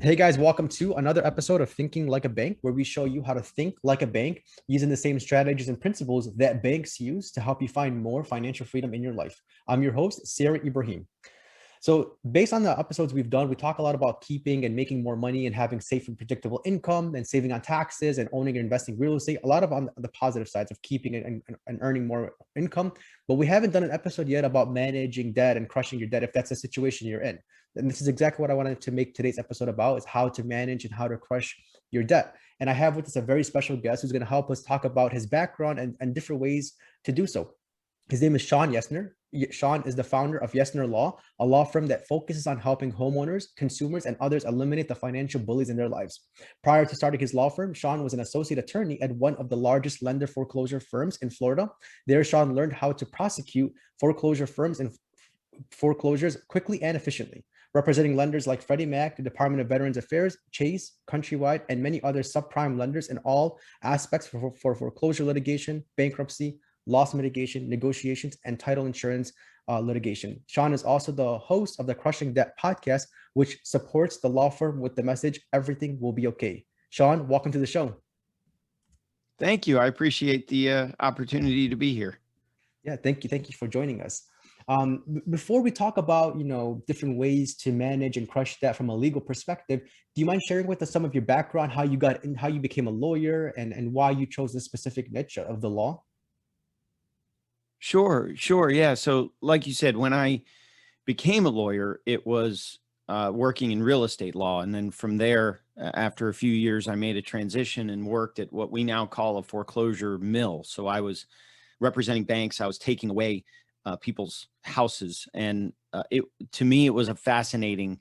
Hey guys, welcome to another episode of Thinking Like a Bank, where we show you how to think like a bank using the same strategies and principles that banks use to help you find more financial freedom in your life. I'm your host, Sarah Ibrahim. So, based on the episodes we've done, we talk a lot about keeping and making more money and having safe and predictable income and saving on taxes and owning and investing in real estate. A lot of on the positive sides of keeping and earning more income. But we haven't done an episode yet about managing debt and crushing your debt if that's the situation you're in. And this is exactly what I wanted to make today's episode about: is how to manage and how to crush your debt. And I have with us a very special guest who's going to help us talk about his background and different ways to do so. His name is Shawn Yesner. Shawn is the founder of Yesner Law, a law firm that focuses on helping homeowners, consumers, and others eliminate the financial bullies in their lives. Prior to starting his law firm, Shawn was an associate attorney at one of the largest lender foreclosure firms in Florida. There, Shawn learned how to prosecute foreclosure firms and foreclosures quickly and efficiently, representing lenders like Freddie Mac, the Department of Veterans Affairs, Chase, Countrywide, and many other subprime lenders in all aspects for foreclosure litigation, bankruptcy, loss mitigation, negotiations, and title insurance litigation. Shawn is also the host of the Crushing Debt podcast, which supports the law firm with the message, everything will be okay. Shawn, welcome to the show. Thank you. I appreciate the opportunity to be here. Yeah, thank you. Thank you for joining us. Before we talk about, different ways to manage and crush debt from a legal perspective, do you mind sharing with us some of your background, how you got in, how you became a lawyer, and why you chose this specific niche of the law? Sure. Yeah. So like you said, when I became a lawyer, it was working in real estate law. And then from there, after a few years, I made a transition and worked at what we now call a foreclosure mill. So I was representing banks. I was taking away people's houses. And to me, it was a fascinating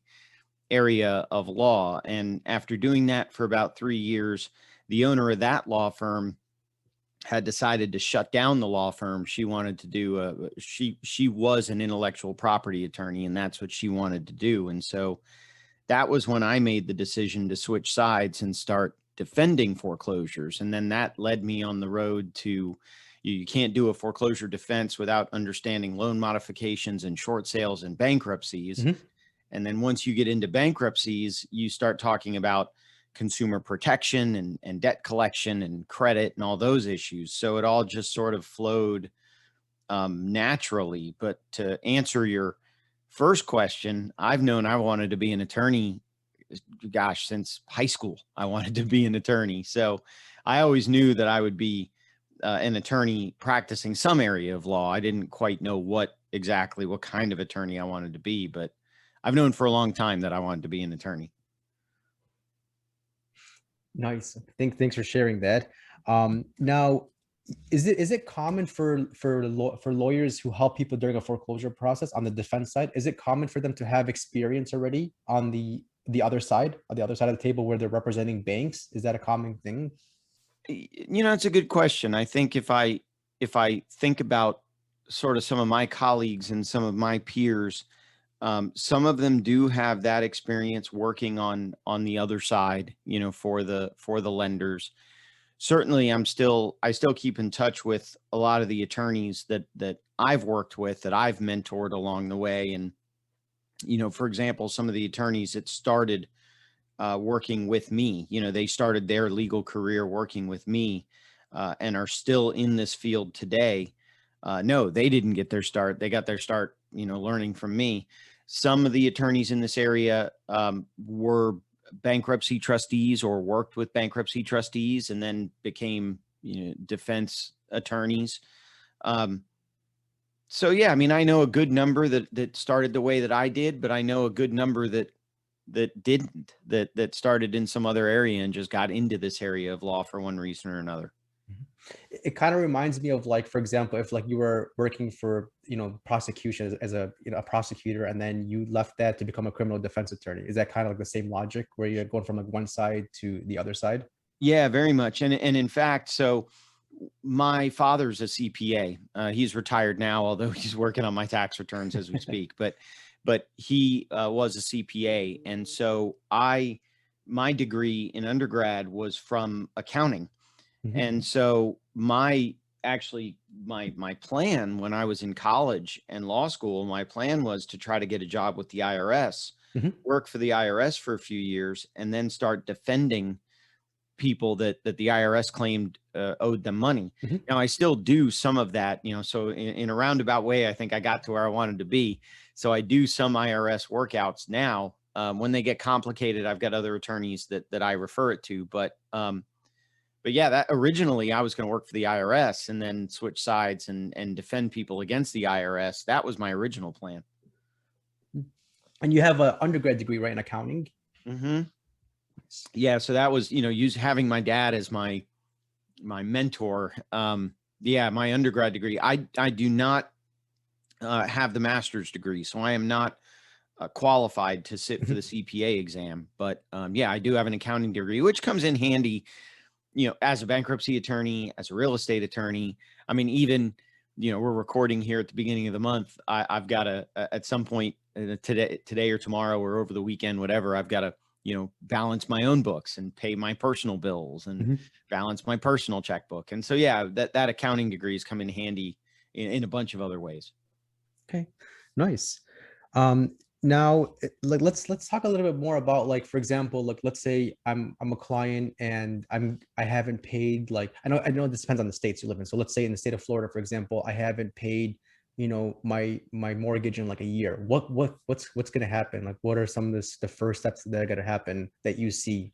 area of law. And after doing that for about 3 years, the owner of that law firm had decided to shut down the law firm. She wanted to do she was an intellectual property attorney, and that's what she wanted to do. And so that was when I made the decision to switch sides and start defending foreclosures. And then that led me on the road to, you can't do a foreclosure defense without understanding loan modifications and short sales and bankruptcies. Mm-hmm. And then once you get into bankruptcies, you start talking about consumer protection and debt collection and credit and all those issues. So it all just sort of flowed naturally. But to answer your first question, I've known I wanted to be an attorney, gosh, since high school. I wanted to be an attorney. So I always knew that I would be an attorney practicing some area of law. I didn't quite know what kind of attorney I wanted to be, but I've known for a long time that I wanted to be an attorney. Nice. Thanks for sharing that. Now, is it common for lawyers who help people during a foreclosure process on the defense side? Is it common for them to have experience already on the other side, on the other side of the table where they're representing banks? Is that a common thing? It's a good question. I think if I think about sort of some of my colleagues and some of my peers, some of them do have that experience working on the other side, for the lenders. Certainly, I still keep in touch with a lot of the attorneys that I've worked with, that I've mentored along the way. And, for example, some of the attorneys that started working with me, they started their legal career working with me and are still in this field today. No, they didn't get their start. They got their start, learning from me. Some of the attorneys in this area were bankruptcy trustees or worked with bankruptcy trustees and then became, defense attorneys. So yeah, I mean, I know a good number that started the way that I did, but I know a good number that didn't, that started in some other area and just got into this area of law for one reason or another. It kind of reminds me of, like, for example, if like you were working for, prosecution as a, a prosecutor, and then you left that to become a criminal defense attorney. Is that kind of like the same logic where you're going from like one side to the other side? Yeah, very much. And in fact, so my father's a CPA. He's retired now, although he's working on my tax returns as we speak. But he was a CPA, and so my degree in undergrad was from accounting. Mm-hmm. And so my plan when I was in college and law school, my plan was to try to get a job with the IRS work for the IRS for a few years, and then start defending people that the IRS claimed owed them money. Now, I still do some of that, so in a roundabout way, I think I got to where I wanted to be. So I do some IRS workouts now. When they get complicated, I've got other attorneys that I refer it to. But yeah, that originally I was going to work for the IRS and then switch sides and defend people against the IRS. That was my original plan. And you have an undergrad degree, right, in accounting? Yeah. So that was, having my dad as my mentor. Yeah, my undergrad degree. I do not have the master's degree, so I am not qualified to sit for the CPA exam. But yeah, I do have an accounting degree, which comes in handy, as a bankruptcy attorney, as a real estate attorney. I mean, even, we're recording here at the beginning of the month. I've got to, at some point today or tomorrow or over the weekend, whatever, I've got to, balance my own books and pay my personal bills and balance my personal checkbook. And so, yeah, that accounting degree has come in handy in a bunch of other ways. Okay, nice. Now, let's talk a little bit more about, like, for example, like, let's say I'm a client and I haven't paid, like, I know this depends on the states you live in. So let's say in the state of Florida, for example, I haven't paid, my mortgage in like a year. What's going to happen? Like, what are some of the first steps that are going to happen that you see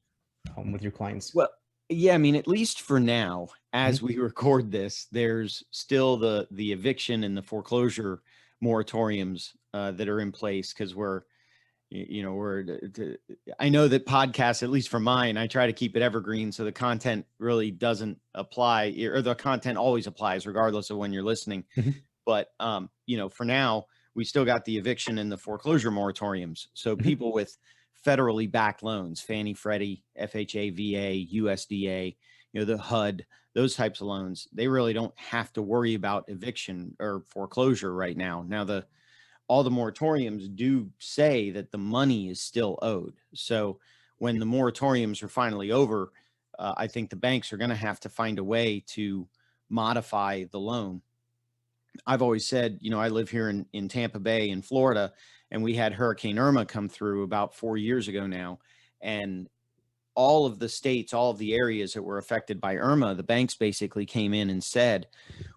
with your clients? Well, yeah, I mean, at least for now, as we record this, there's still the eviction and the foreclosure moratoriums that are in place, because I know that podcasts, at least for mine, I try to keep it evergreen, so the content really doesn't apply, or the content always applies regardless of when you're listening. But for now, we still got the eviction and the foreclosure moratoriums. So people with federally backed loans, Fannie, Freddie, FHA, VA, USDA, the HUD, those types of loans, they really don't have to worry about eviction or foreclosure right now. Now, all the moratoriums do say that the money is still owed. So when the moratoriums are finally over, I think the banks are going to have to find a way to modify the loan. I've always said, I live here in Tampa Bay in Florida, and we had Hurricane Irma come through about 4 years ago now. And all of the states, all of the areas that were affected by Irma, the banks basically came in and said,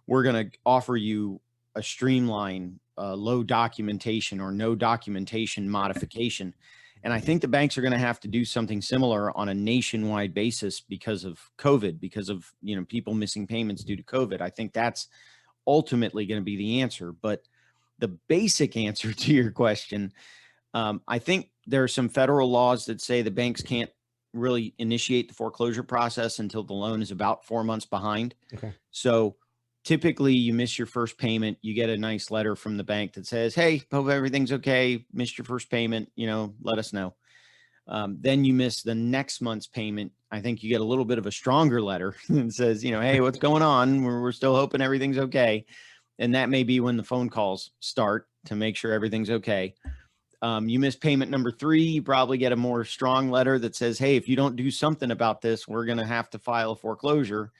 we're going to offer you a streamline, low documentation or no documentation modification. And I think the banks are going to have to do something similar on a nationwide basis because of COVID, because of, people missing payments due to COVID. I think that's ultimately going to be the answer. But the basic answer to your question, I think there are some federal laws that say the banks can't really initiate the foreclosure process until the loan is about 4 months behind. Okay. So typically you miss your first payment, you get a nice letter from the bank that says, hey, hope everything's okay. Missed your first payment, let us know. Then you miss the next month's payment. I think you get a little bit of a stronger letter that says, hey, what's going on? We're still hoping everything's okay. And that may be when the phone calls start to make sure everything's okay. You miss payment number 3, you probably get a more strong letter that says, hey, if you don't do something about this, we're going to have to file a foreclosure.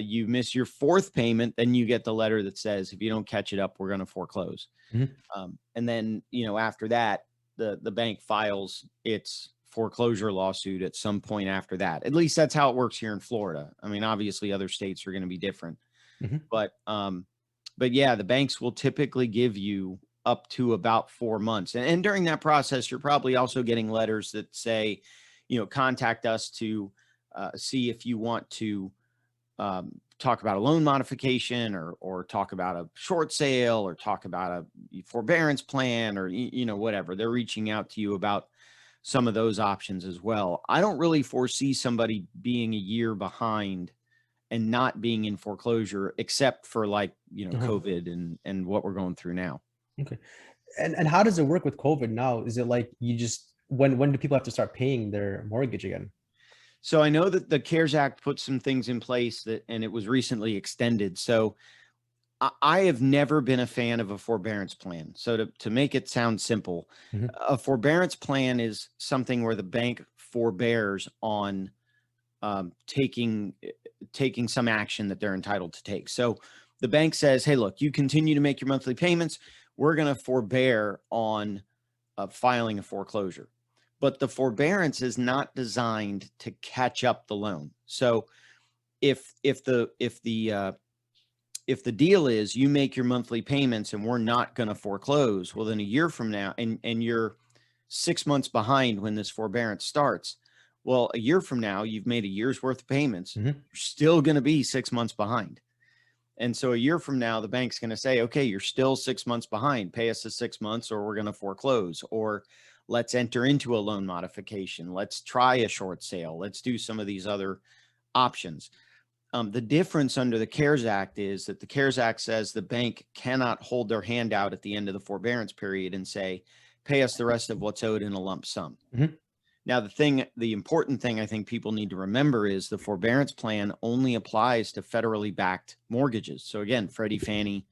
You miss your 4th payment, then you get the letter that says, if you don't catch it up, we're going to foreclose. And then, after that, the bank files its foreclosure lawsuit at some point after that. At least that's how it works here in Florida. I mean, obviously other states are going to be different, but yeah, the banks will typically give you up to about 4 months. And during that process, you're probably also getting letters that say, contact us to see if you want to talk about a loan modification or talk about a short sale or talk about a forbearance plan or, whatever. They're reaching out to you about some of those options as well. I don't really foresee somebody being a year behind and not being in foreclosure, except for COVID and what we're going through now. Okay. And how does it work with COVID now? Is it like you just, when do people have to start paying their mortgage again? So I know that the CARES Act put some things in place and it was recently extended. So I have never been a fan of a forbearance plan. So to make it sound simple, a forbearance plan is something where the bank forbears on taking some action that they're entitled to take. So the bank says, hey, look, you continue to make your monthly payments. We're going to forbear on filing a foreclosure. But the forbearance is not designed to catch up the loan. So if the deal is you make your monthly payments and we're not going to foreclose, well, then a year from now, and you're 6 months behind when this forbearance starts, well, a year from now, you've made a year's worth of payments. You're still going to be 6 months behind. And so a year from now, the bank's going to say, okay, you're still 6 months behind. Pay us the 6 months or we're going to foreclose, or let's enter into a loan modification. Let's try a short sale. Let's do some of these other options. The difference under the CARES Act is that the CARES Act says the bank cannot hold their hand out at the end of the forbearance period and say, pay us the rest of what's owed in a lump sum. Now, the important thing I think people need to remember is the forbearance plan only applies to federally backed mortgages. So again, Freddie, Fannie,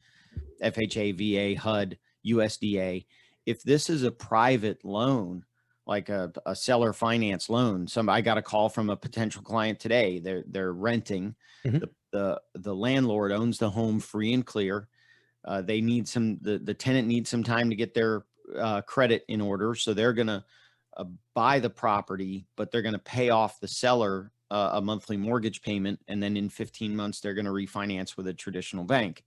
FHA, VA, HUD, USDA. If this is a private loan, like a seller finance loan, I got a call from a potential client today. They're renting. The landlord owns the home free and clear. They need the tenant needs some time to get their credit in order. So they're going to buy the property, but they're going to pay off the seller a monthly mortgage payment. And then in 15 months, they're going to refinance with a traditional bank.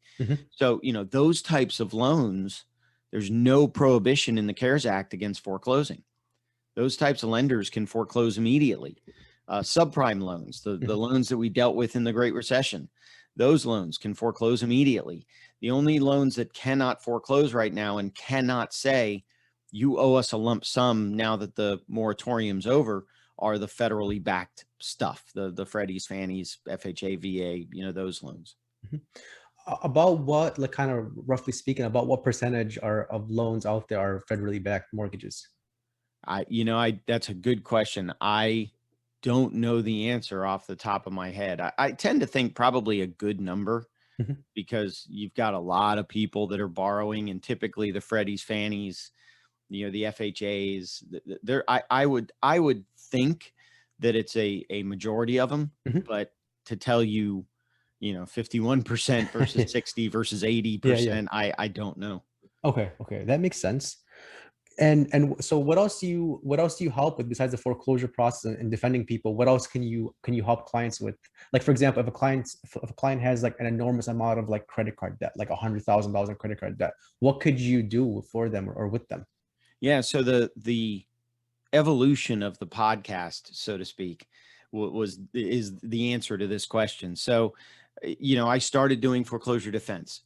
So, those types of loans, there's no prohibition in the CARES Act against foreclosing. Those types of lenders can foreclose immediately. Subprime loans, the loans that we dealt with in the Great Recession, those loans can foreclose immediately. The only loans that cannot foreclose right now and cannot say, you owe us a lump sum now that the moratorium's over, are the federally backed stuff, the Freddies, Fannies, FHA, VA, those loans. About what, like kind of roughly speaking, about what percentage of loans out there are federally backed mortgages? That's a good question. I don't know the answer off the top of my head. I tend to think probably a good number because you've got a lot of people that are borrowing, and typically the Freddies, Fannies, the FHAs, I would think that it's a majority of them, but to tell you, 51% versus 60 versus 80%, I don't know. Okay. That makes sense. And so what else do you help with besides the foreclosure process and defending people? What else can you help clients with? Like, for example, if a client has like an enormous amount of like credit card debt, like $100,000 in credit card debt, what could you do for them or with them? Yeah. So the evolution of the podcast, so to speak, is the answer to this question. So, I started doing foreclosure defense,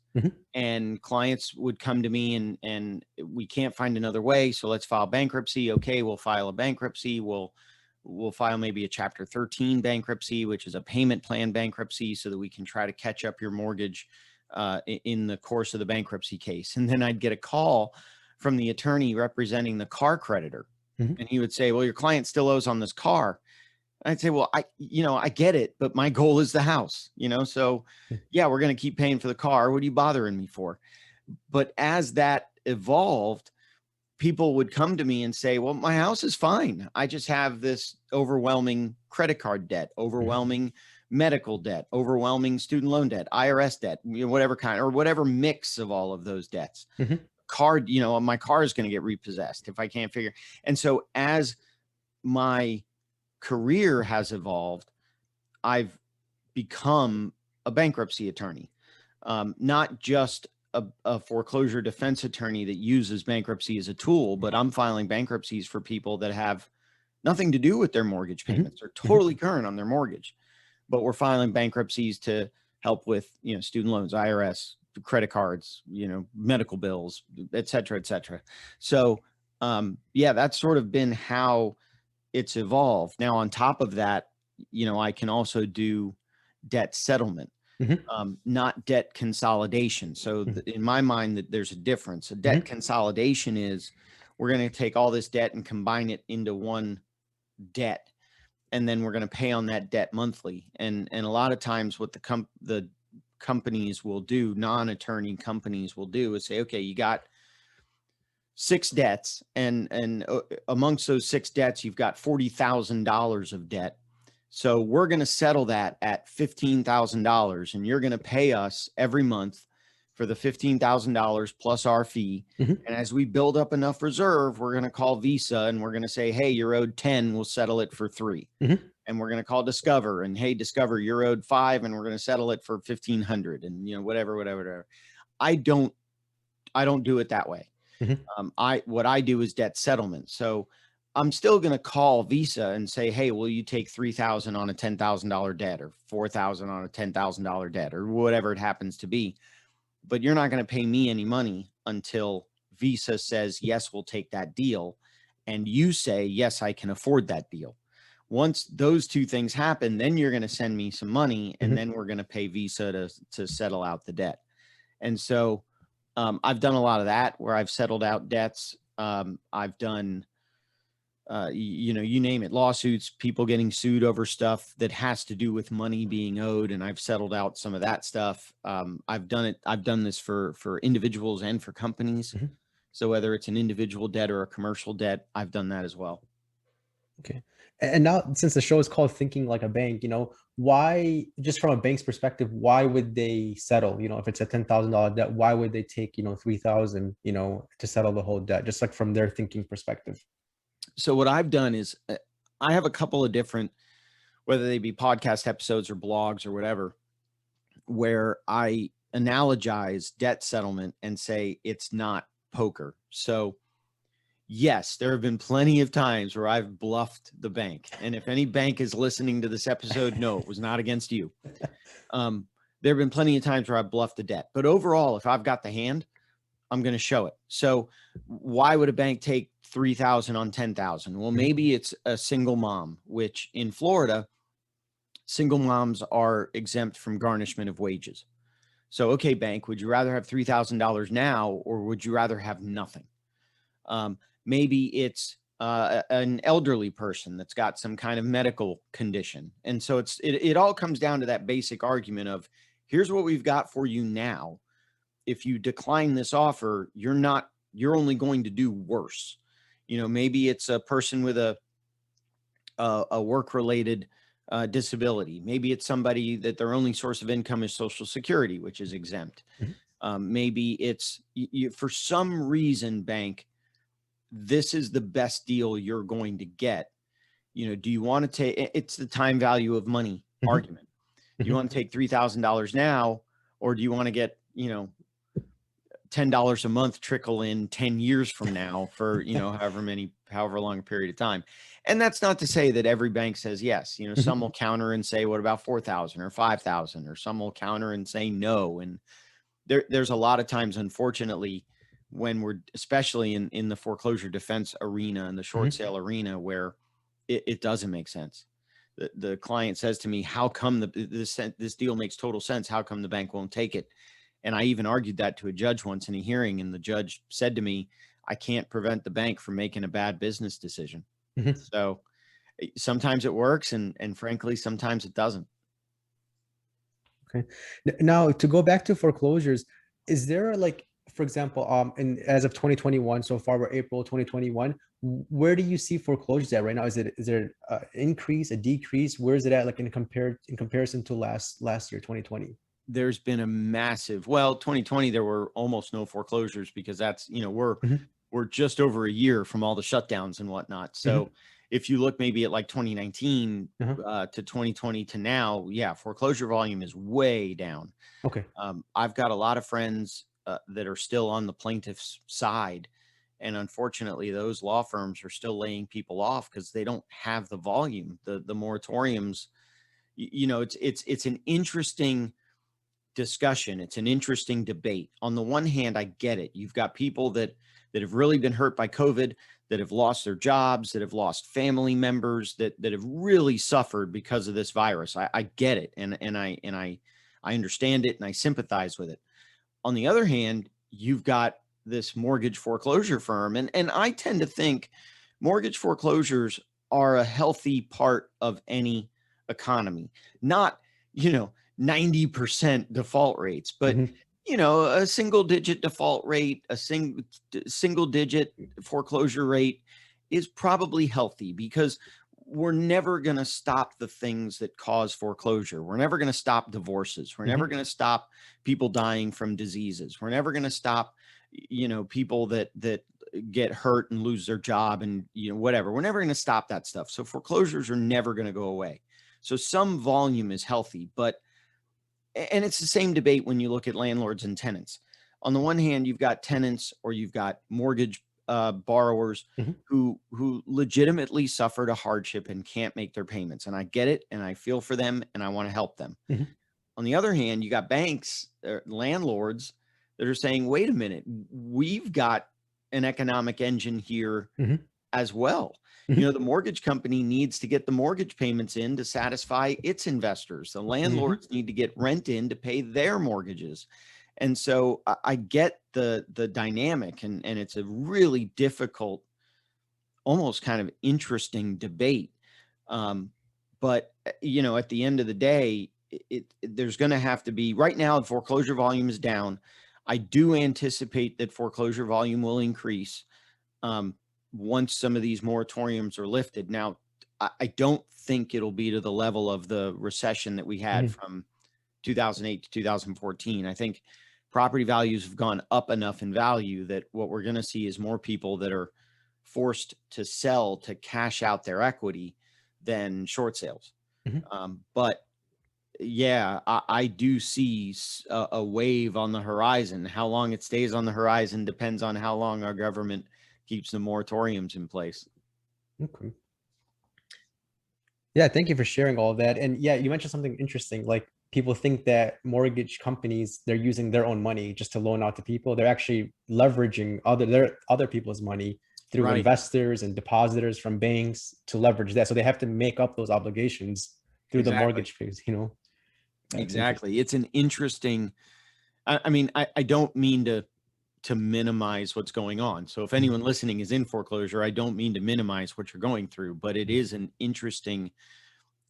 and clients would come to me and we can't find another way. So let's file bankruptcy. Okay, we'll file a bankruptcy. We'll file maybe a Chapter 13 bankruptcy, which is a payment plan bankruptcy, so that we can try to catch up your mortgage in the course of the bankruptcy case. And then I'd get a call from the attorney representing the car creditor. And he would say, well, your client still owes on this car. And I'd say, well, I get it, but my goal is the house, so yeah, we're going to keep paying for the car. What are you bothering me for? But as that evolved, people would come to me and say, well, my house is fine. I just have this overwhelming credit card debt, overwhelming medical debt, overwhelming student loan debt, IRS debt, whatever kind, or whatever mix of all of those debts. Card, my car is going to get repossessed if I can't figure. And so as my career has evolved, I've become a bankruptcy attorney, not just a foreclosure defense attorney that uses bankruptcy as a tool, but I'm filing bankruptcies for people that have nothing to do with their mortgage payments. They're totally current on their mortgage, but we're filing bankruptcies to help with, student loans, IRS, credit cards, medical bills, et cetera, et cetera. So, that's sort of been how it's evolved. Now, on top of that, I can also do debt settlement, not debt consolidation. So in my mind, that there's a difference. A debt consolidation is we're going to take all this debt and combine it into one debt, and then we're going to pay on that debt monthly. And a lot of times what the companies will do, non-attorney companies will do, is say, okay, you got 6 debts, and amongst those 6 debts, you've got $40,000 of debt. So we're going to settle that at $15,000, and you're going to pay us every month for the $15,000 plus our fee. Mhm. And as we build up enough reserve, we're going to call Visa and we're going to say, hey, you're owed 10, we'll settle it for 3. Mhm. And we're going to call Discover and, hey, Discover, you're owed 5 and we're going to settle it for 1,500 and, whatever. I don't do it that way. Mhm. What I do is debt settlement. So I'm still going to call Visa and say, hey, will you take $3,000 on a $10,000 debt or $4,000 on a $10,000 debt or whatever it happens to be. But you're not going to pay me any money until Visa says, yes, we'll take that deal. And you say, yes, I can afford that deal. Once those two things happen, then you're going to send me some money and then we're going to pay Visa to settle out the debt. And so I've done a lot of that where I've settled out debts. I've done, you name it, lawsuits, people getting sued over stuff that has to do with money being owed. And I've settled out some of that stuff. I've done this for individuals and for companies. Mhm. So whether it's an individual debt or a commercial debt, I've done that as well. Okay. And now, since the show is called Thinking Like a Bank, why, just from a bank's perspective, why would they settle? If it's a $10,000 debt, why would they take, 3,000, to settle the whole debt, just like from their thinking perspective? So what I've done is I have a couple of different, whether they be podcast episodes or blogs or whatever, where I analogize debt settlement and say it's not poker. So yes, there have been plenty of times where I've bluffed the bank. And if any bank is listening to this episode, no, it was not against you. There have been plenty of times where I've bluffed the debt. But overall, if I've got the hand, I'm going to show it. So why would a bank take 3,000 on 10,000? Well, maybe it's a single mom, which in Florida, single moms are exempt from garnishment of wages. So, okay, bank, would you rather have $3,000 now, or would you rather have nothing? Maybe it's an elderly person that's got some kind of medical condition. And so it all comes down to that basic argument of, here's what we've got for you now. If you decline this offer, you're only going to do worse. Maybe it's a person with a work-related disability. Maybe it's somebody that their only source of income is Social Security, which is exempt. Maybe it's for some reason, bank, this is the best deal you're going to get. Do you want to take, it's the time value of money argument. Do you want to take $3,000 now, or do you want to get, $10 a month trickle in 10 years from now for, however long a period of time? And that's not to say that every bank says yes. Some will counter and say, what about 4,000 or 5,000? Or some will counter and say no. And there's a lot of times, unfortunately, when we're especially in the foreclosure defense arena and the short sale arena, where it doesn't make sense. The client says to me, how come this deal makes total sense? How come the bank won't take it? And I even argued that to a judge once in a hearing, and the judge said to me, I can't prevent the bank from making a bad business decision. So sometimes it works, and frankly, sometimes it doesn't. Okay. Now, to go back to foreclosures, is there, like, for example, and as of 2021, so far we're April 2021, where do you see foreclosures at right now? Is there an increase, a decrease? Where is it at, like, in comparison to last year, 2020? There's been a massive, 2020, there were almost no foreclosures because that's, we're just over a year from all the shutdowns and whatnot. So if you look maybe at like 2019 to 2020 to now, foreclosure volume is way down. Okay. I've got a lot of friends that are still on the plaintiff's side. And unfortunately, those law firms are still laying people off because they don't have the volume. The moratoriums, it's an interesting discussion. It's an interesting debate. On the one hand, I get it. You've got people that have really been hurt by COVID, that have lost their jobs, that have lost family members, that have really suffered because of this virus. I get it. And I understand it, and I sympathize with it. On the other hand, you've got this mortgage foreclosure firm. And I tend to think mortgage foreclosures are a healthy part of any economy, not, 90% default rates, but a single digit default rate, a single digit foreclosure rate is probably healthy, because we're never going to stop the things that cause foreclosure. We're never going to stop divorces. We're never going to stop people dying from diseases. We're never going to stop, people that get hurt and lose their job and, whatever. We're never going to stop that stuff. So foreclosures are never going to go away. So some volume is healthy, and it's the same debate when you look at landlords and tenants. On the one hand, you've got tenants or you've got mortgage borrowers who legitimately suffered a hardship and can't make their payments. And I get it. And I feel for them and I want to help them. On the other hand, you got banks, landlords that are saying, wait a minute, we've got an economic engine here as well. The mortgage company needs to get the mortgage payments in to satisfy its investors. The landlords need to get rent in to pay their mortgages. And so I get the dynamic, and it's a really difficult, almost kind of interesting debate. But at the end of the day, there's going to have to be, right now, the foreclosure volume is down. I do anticipate that foreclosure volume will increase once some of these moratoriums are lifted. Now, I don't think it'll be to the level of the recession that we had from 2008 to 2014. I think property values have gone up enough in value that what we're going to see is more people that are forced to sell to cash out their equity than short sales. But yeah, I do see a wave on the horizon. How long it stays on the horizon depends on how long our government keeps the moratoriums in place. Okay. Yeah, thank you for sharing all of that. And yeah, you mentioned something interesting. Like, people think that mortgage companies, they're using their own money just to loan out to people. They're actually leveraging other people's money through investors and depositors from banks to leverage that. So they have to make up those obligations through the mortgage fees, Exactly. It's an interesting, I don't mean to minimize what's going on. So if anyone listening is in foreclosure, I don't mean to minimize what you're going through, but it is an interesting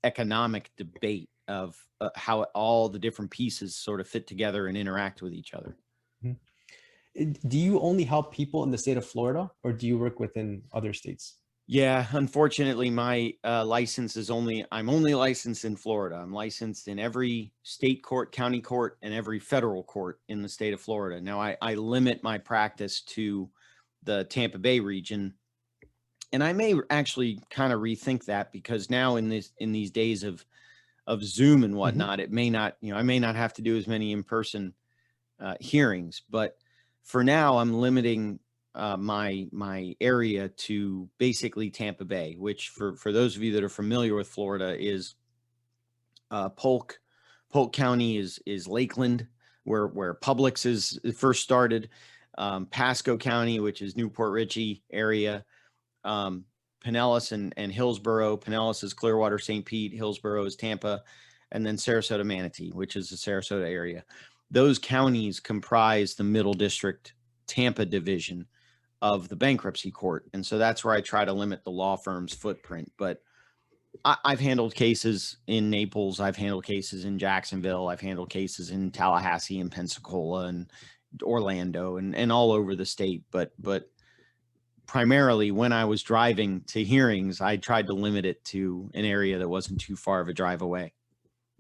economic debate of how all the different pieces sort of fit together and interact with each other. Do you only help people in the state of Florida, or do you work within other states? Yeah, unfortunately, my license is I'm only licensed in Florida. I'm licensed in every state court, county court, and every federal court in the state of Florida. Now, I limit my practice to the Tampa Bay region, and I may actually kind of rethink that, because now in these days of Zoom and whatnot, it may not, I may not have to do as many in-person hearings, but for now, I'm limiting my area to basically Tampa Bay, which for those of you that are familiar with Florida is Polk County is Lakeland, where Publix is first started, Pasco County, which is Newport Richey area, Pinellas and Hillsborough. Pinellas is Clearwater, St. Pete. Hillsborough is Tampa, and then Sarasota, Manatee, which is the Sarasota area. Those counties comprise the Middle District Tampa division of the bankruptcy court. And so that's where I try to limit the law firm's footprint. But I've handled cases in Naples. I've handled cases in Jacksonville. I've handled cases in Tallahassee and Pensacola and Orlando and all over the state. But primarily when I was driving to hearings, I tried to limit it to an area that wasn't too far of a drive away.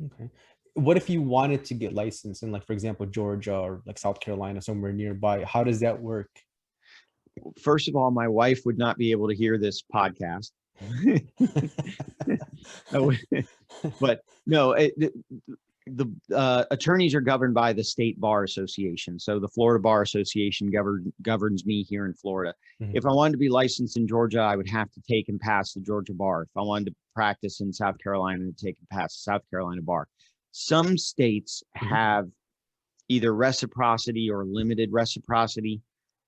Okay. What if you wanted to get licensed in, like, for example, Georgia or like South Carolina, somewhere nearby? How does that work? First of all, my wife would not be able to hear this podcast. But no, the attorneys are governed by the State Bar Association. So the Florida Bar Association governs me here in Florida. If I wanted to be licensed in Georgia, I would have to take and pass the Georgia Bar. If I wanted to practice in South Carolina, I'd take and pass the South Carolina Bar. Some states have either reciprocity or limited reciprocity.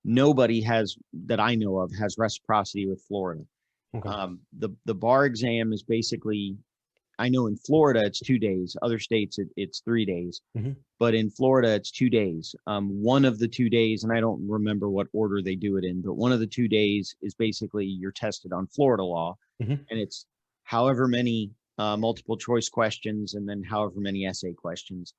Nobody has, that I know of, has reciprocity with Florida. Okay. The bar exam is basically, I know in Florida it's 2 days. Other states it's 3 days, but in Florida it's 2 days. One of the 2 days, and I don't remember what order they do it in, but one of the 2 days is basically you're tested on Florida law, and it's however many multiple choice questions and then however many essay questions.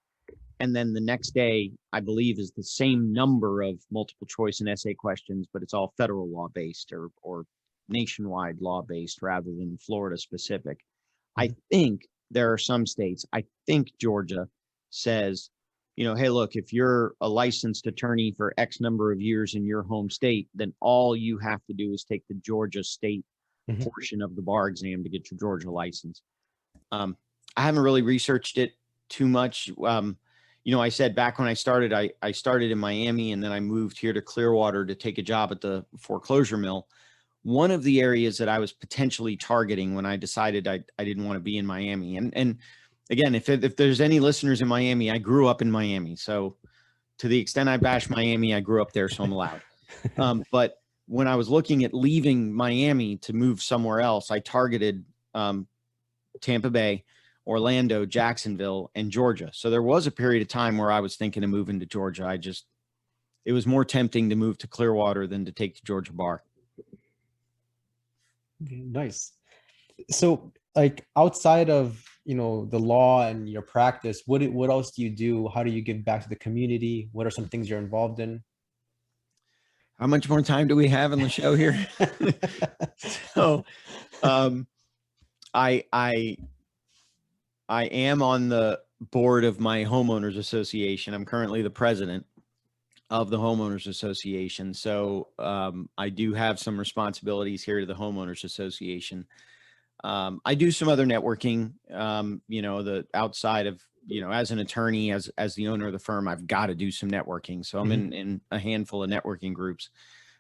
And then the next day, I believe, is the same number of multiple choice and essay questions, but it's all federal law based or nationwide law based rather than Florida specific. I Mhm. think there are some states, I think Georgia says, you know, hey, look, if you're a licensed attorney for X number of years in your home state, then all you have to do is take the Georgia state Mhm. portion of the bar exam to get your Georgia license. I haven't really researched it too much. You know, I said back when I started, I started in Miami and then I moved here to Clearwater to take a job at the foreclosure mill. One of the areas that I was potentially targeting when I decided I didn't want to be in Miami. And again, if there's any listeners in Miami, I grew up in Miami. So to the extent I bash Miami, I grew up there, so I'm allowed. But when I was looking at leaving Miami to move somewhere else, I targeted Tampa Bay, Orlando, Jacksonville, and Georgia. So there was a period of time where I was thinking of moving to Georgia. It was more tempting to move to Clearwater than to take the Georgia bar. Okay, nice. So, like outside of the law and your practice, what else do you do? How do you give back to the community? What are some things you're involved in? How much more time do we have in the show here? So, I am on the board of my homeowners association. I'm currently the president of the homeowners association. So I do have some responsibilities here to the homeowners association. I do some other networking, the outside of, as an attorney, as the owner of the firm, I've got to do some networking. So I'm in a handful of networking groups.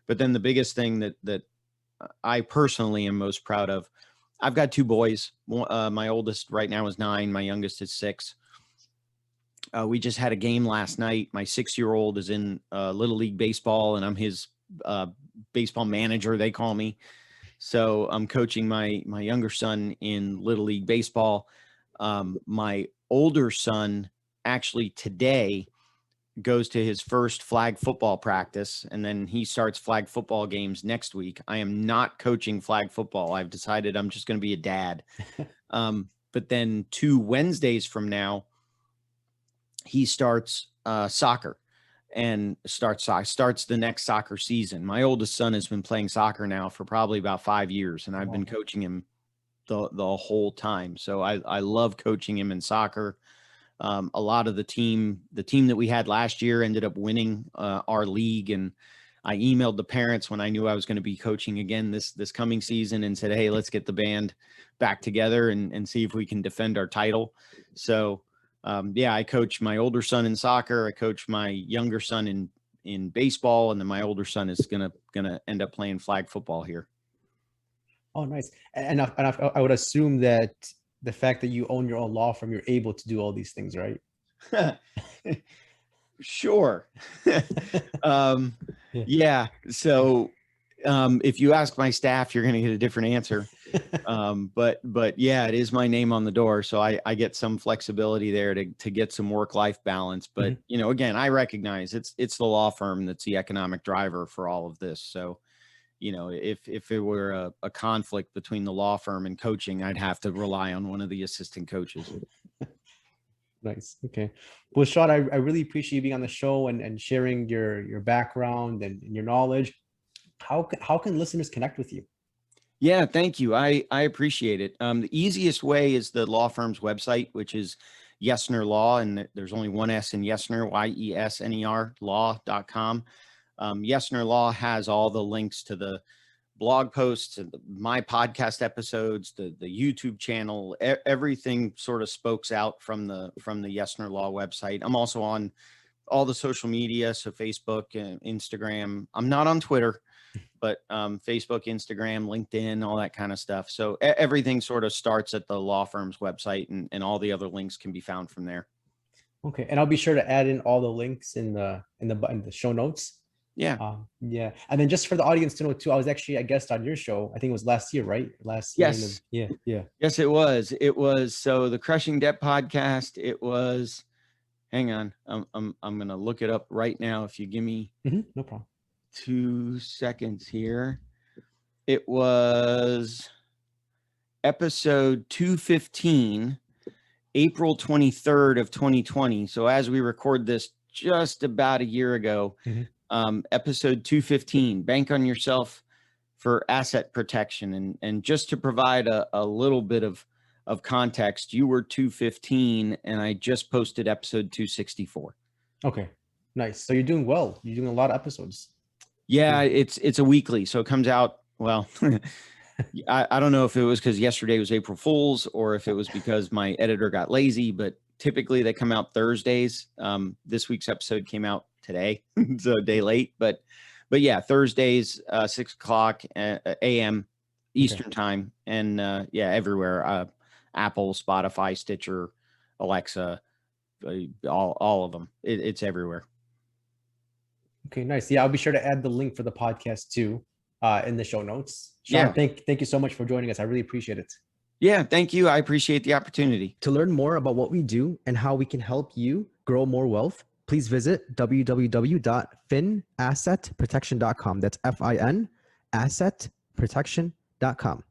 But then the biggest thing that I personally am most proud of, I've got two boys. My oldest right now is 9. My youngest is 6. We just had a game last night. My 6-year-old is in Little League Baseball, and I'm his baseball manager, they call me. So I'm coaching my younger son in Little League Baseball. My older son actually today goes to his first flag football practice, and then he starts flag football games next week. I am not coaching flag football. I've decided I'm just going to be a dad. But then 2 Wednesdays from now, he starts soccer and starts the next soccer season. My oldest son has been playing soccer now for probably about 5 years, and I've been coaching him the whole time. So I love coaching him in soccer. A lot of the team that we had last year ended up winning our league, and I emailed the parents when I knew I was going to be coaching again this coming season and said, hey, let's get the band back together and see if we can defend our title. So I coach my older son in soccer. I coach my younger son in baseball, and then my older son is gonna end up playing flag football here. Oh, nice. And I would assume that the fact that you own your own law firm, you're able to do all these things, right? Sure. Yeah. Yeah. So if you ask my staff, you're going to get a different answer. But yeah, it is my name on the door. So I get some flexibility there to get some work-life balance. But, again, I recognize it's the law firm that's the economic driver for all of this. So, if it were a conflict between the law firm and coaching, I'd have to rely on one of the assistant coaches. Nice. Okay. Well, Shawn, I really appreciate you being on the show and sharing your background and your knowledge. How can listeners connect with you? Yeah, thank you. I appreciate it. The easiest way is the law firm's website, which is Yesner Law, and there's only one S in Yesner, YESNER law.com. Yesner Law has all the links to the blog posts and my podcast episodes, the YouTube channel, everything sort of spokes out from the Yesner Law website. I'm also on all the social media, so Facebook and Instagram. I'm not on Twitter, but Facebook, Instagram, LinkedIn, all that kind of stuff. So everything sort of starts at the law firm's website, and all the other links can be found from there. Okay, and I'll be sure to add in all the links in the show notes. Yeah. Yeah. And then just for the audience to know too, I was actually a guest on your show. I think it was last year, right? Last year. Yes. Yeah. Yes, it was. So the Crushing Debt podcast, it was, hang on. I'm going to look it up right now. If you give me No problem. 2 seconds here. It was episode 215, April 23rd of 2020. So as we record this just about a year ago, episode 215, Bank on Yourself, for asset protection. And just to provide a little bit of context, you were 215 and I just posted episode 264. Okay, nice. So you're doing well. You're doing a lot of episodes. Yeah, it's a weekly, so it comes out, well, I don't know if it was because yesterday was April Fool's or if it was because my editor got lazy, but typically they come out Thursdays. This week's episode came out today, so a day late, but yeah, Thursdays, 6 o'clock a.m. Eastern time, and yeah, everywhere, Apple, Spotify, Stitcher, Alexa, all of them. It's everywhere. Okay, nice. Yeah, I'll be sure to add the link for the podcast too in the show notes. Shawn, Yeah. thank you so much for joining us. I really appreciate it. Yeah, thank you. I appreciate the opportunity. To learn more about what we do and how we can help you grow more wealth, please visit www.finassetprotection.com. That's Fin assetprotection.com.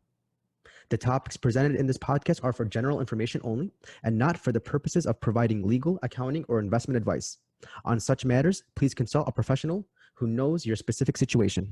The topics presented in this podcast are for general information only and not for the purposes of providing legal, accounting, or investment advice. On such matters, please consult a professional who knows your specific situation.